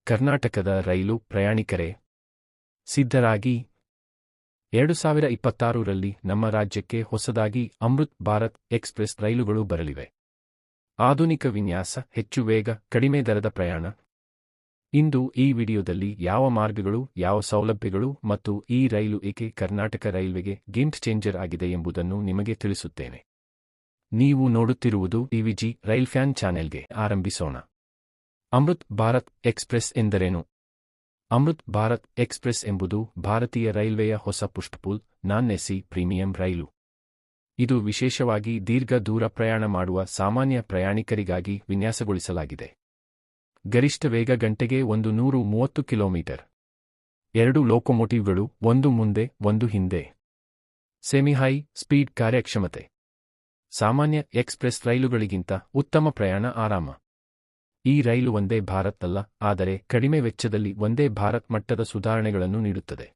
ಕರ್ನಾಟಕದ ರೈಲು ಪ್ರಯಾಣಿಕರೇ ಸಿದ್ಧರಾಗಿ. 2026ರಲ್ಲಿ ನಮ್ಮ ರಾಜ್ಯಕ್ಕೆ ಹೊಸದಾಗಿ ಅಮೃತ್ ಭಾರತ್ ಎಕ್ಸ್‌ಪ್ರೆಸ್ ರೈಲುಗಳು ಬರಲಿವೆ. ಆಧುನಿಕ ವಿನ್ಯಾಸ, ಹೆಚ್ಚು ವೇಗ, ಕಡಿಮೆ ದರದ ಪ್ರಯಾಣ. ಇಂದು ಈ ವಿಡಿಯೋದಲ್ಲಿ ಯಾವ ಮಾರ್ಗಗಳು, ಯಾವ ಸೌಲಭ್ಯಗಳು ಮತ್ತು ಈ ರೈಲು ಏಕೆ ಕರ್ನಾಟಕ ರೈಲ್ವೆಗೆ ಗೇಮ್ ಚೇಂಜರ್ ಆಗಿದೆ ಎಂಬುದನ್ನು ನಿಮಗೆ ತಿಳಿಸುತ್ತೇನೆ. ನೀವು ನೋಡುತ್ತಿರುವುದು ಟಿವಿಜಿ ರೈಲ್ ಫ್ಯಾನ್ ಚಾನೆಲ್ಗೆ. ಆರಂಭಿಸೋಣ. ಅಮೃತ್ ಭಾರತ್ ಎಕ್ಸ್‌ಪ್ರೆಸ್ ಎಂದರೇನು? ಅಮೃತ್ ಭಾರತ್ ಎಕ್ಸ್‌ಪ್ರೆಸ್ ಎಂಬುದು ಭಾರತೀಯ ರೈಲ್ವೆಯ ಹೊಸ ಪುಷ್ಪಪೂಲ್ ನಾನ್-ಎಸಿ ಪ್ರೀಮಿಯಂ ರೈಲು. ಇದು ವಿಶೇಷವಾಗಿ ದೀರ್ಘ ದೂರ ಪ್ರಯಾಣ ಮಾಡುವ ಸಾಮಾನ್ಯ ಪ್ರಯಾಣಿಕರಿಗಾಗಿ ವಿನ್ಯಾಸಗೊಳಿಸಲಾಗಿದೆ. ಗರಿಷ್ಠ ವೇಗ ಗಂಟೆಗೆ 130 ಕಿಲೋಮೀಟರ್. 2 ಲೋಕೋಮೋಟಿವ್ಗಳು, ಒಂದು ಮುಂದೆ, ಒಂದು ಹಿಂದೆ. ಸೆಮಿ ಹೈ ಸ್ಪೀಡ್ ಕಾರ್ಯಕ್ಷಮತೆ. ಸಾಮಾನ್ಯ ಎಕ್ಸ್‌ಪ್ರೆಸ್ ರೈಲುಗಳಿಗಿಂತ ಉತ್ತಮ ಪ್ರಯಾಣ ಆರಾಮ. ಈ ರೈಲು ವಂದೇ ಭಾರತ್ ಅಲ್ಲ, ಆದರೆ ಕಡಿಮೆ ವೆಚ್ಚದಲ್ಲಿ ವಂದೇ ಭಾರತ್ ಮಟ್ಟದ ಸುಧಾರಣೆಗಳನ್ನು ನೀಡುತ್ತದೆ.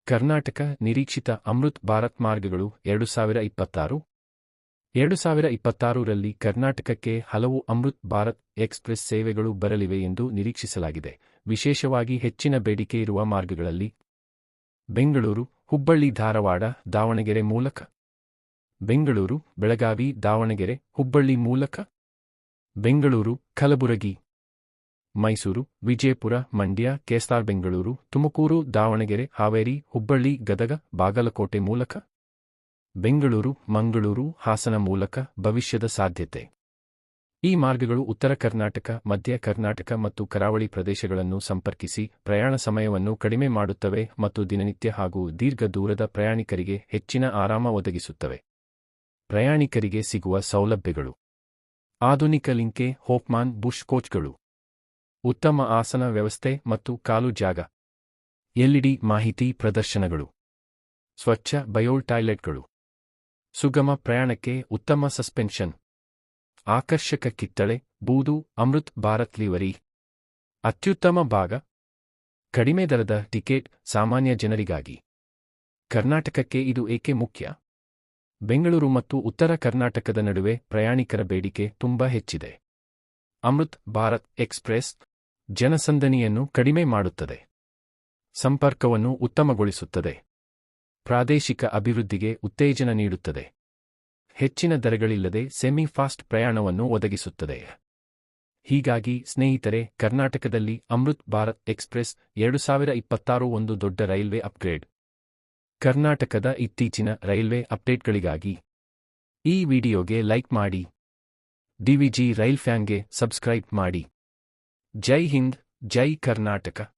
ಕರ್ನಾಟಕ ನಿರೀಕ್ಷಿತ ಅಮೃತ್ ಭಾರತ್ ಮಾರ್ಗಗಳು 2026ರಲ್ಲಿ ಕರ್ನಾಟಕಕ್ಕೆ ಹಲವು ಅಮೃತ್ ಭಾರತ್ ಎಕ್ಸ್‌ಪ್ರೆಸ್ ಸೇವೆಗಳು ಬರಲಿವೆ ಎಂದು ನಿರೀಕ್ಷಿಸಲಾಗಿದೆ. ವಿಶೇಷವಾಗಿ ಹೆಚ್ಚಿನ ಬೇಡಿಕೆ ಇರುವ ಮಾರ್ಗಗಳಲ್ಲಿ ಬೆಂಗಳೂರು, ಹುಬ್ಬಳ್ಳಿ, ಧಾರವಾಡ, ದಾವಣಗೆರೆ ಮೂಲಕ, ಬೆಂಗಳೂರು, ಬೆಳಗಾವಿ, ದಾವಣಗೆರೆ, ಹುಬ್ಬಳ್ಳಿ ಮೂಲಕ, ಬೆಂಗಳೂರು, ಕಲಬುರಗಿ, ಮೈಸೂರು, ವಿಜಯಪುರ, ಮಂಡ್ಯ, ಕೆಎಸ್ಆರ್, ಬೆಂಗಳೂರು, ತುಮಕೂರು, ದಾವಣಗೆರೆ, ಹಾವೇರಿ, ಹುಬ್ಬಳ್ಳಿ, ಗದಗ, ಬಾಗಲಕೋಟೆ ಮೂಲಕ, ಬೆಂಗಳೂರು, ಮಂಗಳೂರು, ಹಾಸನ ಮೂಲಕ. ಭವಿಷ್ಯದ ಸಾಧ್ಯತೆ. ಈ ಮಾರ್ಗಗಳು ಉತ್ತರ ಕರ್ನಾಟಕ, ಮಧ್ಯ ಕರ್ನಾಟಕ ಮತ್ತು ಕರಾವಳಿ ಪ್ರದೇಶಗಳನ್ನು ಸಂಪರ್ಕಿಸಿ ಪ್ರಯಾಣ ಸಮಯವನ್ನು ಕಡಿಮೆ ಮಾಡುತ್ತವೆ ಮತ್ತು ದಿನನಿತ್ಯ ಹಾಗೂ ದೀರ್ಘ ದೂರದ ಪ್ರಯಾಣಿಕರಿಗೆ ಹೆಚ್ಚಿನ ಆರಾಮ ಒದಗಿಸುತ್ತವೆ. ಪ್ರಯಾಣಿಕರಿಗೆ ಸಿಗುವ ಸೌಲಭ್ಯಗಳು: ಆಧುನಿಕ ಲಿಂಕೆ ಹೋಫ್ಮಾನ್ ಬುಷ್ ಕೋಚ್ಗಳು, ಉತ್ತಮ ಆಸನ ವ್ಯವಸ್ಥೆ ಮತ್ತು ಕಾಲು ಜಾಗ, ಎಲ್ಇಡಿ ಮಾಹಿತಿ ಪ್ರದರ್ಶನಗಳು, ಸ್ವಚ್ಛ ಬಯೋಲ್ ಟಾಯ್ಲೆಟ್ಗಳು, ಸುಗಮ ಪ್ರಯಾಣಕ್ಕೆ ಉತ್ತಮ ಸಸ್ಪೆನ್ಷನ್, ಆಕರ್ಷಕ ಕಿತ್ತಳೆ ಬೂದು ಅಮೃತ್ ಭಾರತ್ ಲಿವರಿ, ಅತ್ಯುತ್ತಮ ಭಾಗ, ಕಡಿಮೆ ದರದ ಟಿಕೆಟ್ ಸಾಮಾನ್ಯ ಜನರಿಗಾಗಿ. ಕರ್ನಾಟಕಕ್ಕೆ ಇದು ಏಕೆ ಮುಖ್ಯ? ಬೆಂಗಳೂರು ಮತ್ತು ಉತ್ತರ ಕರ್ನಾಟಕದ ನಡುವೆ ಪ್ರಯಾಣಿಕರ ಬೇಡಿಕೆ ತುಂಬಾ ಹೆಚ್ಚಿದೆ. ಅಮೃತ್ ಭಾರತ್ ಎಕ್ಸ್‌ಪ್ರೆಸ್ ಜನಸಂದಣಿಯನ್ನು ಕಡಿಮೆ ಮಾಡುತ್ತದೆ, ಸಂಪರ್ಕವನ್ನು ಉತ್ತಮಗೊಳಿಸುತ್ತದೆ, ಪ್ರಾದೇಶಿಕ ಅಭಿವೃದ್ಧಿಗೆ ಉತ್ತೇಜನ ನೀಡುತ್ತದೆ, ಹೆಚ್ಚಿನ ದರಗಳಿಲ್ಲದೆ ಸೆಮಿ ಫಾಸ್ಟ್ ಪ್ರಯಾಣವನ್ನು ಒದಗಿಸುತ್ತದೆ. ಹೀಗಾಗಿ ಸ್ನೇಹಿತರೆ, ಕರ್ನಾಟಕದಲ್ಲಿ ಅಮೃತ್ ಭಾರತ್ ಎಕ್ಸ್‌ಪ್ರೆಸ್ 2026 ಒಂದು ದೊಡ್ಡ ರೈಲ್ವೆ ಅಪ್ಗ್ರೇಡ್. ಕರ್ನಾಟಕದ ಇತ್ತೀಚಿನ ರೈಲ್ವೆ ಅಪ್ಡೇಟ್ಗಳಿಗಾಗಿ ಈ ವಿಡಿಯೋಗೆ ಲೈಕ್ ಮಾಡಿ, ಟಿವಿಜಿ ರೈಲ್ ಫ್ಯಾನ್ಗೆ ಸಬ್ಸ್ಕ್ರೈಬ್ ಮಾಡಿ. ಜೈ ಹಿಂದ್, ಜೈ ಕರ್ನಾಟಕ.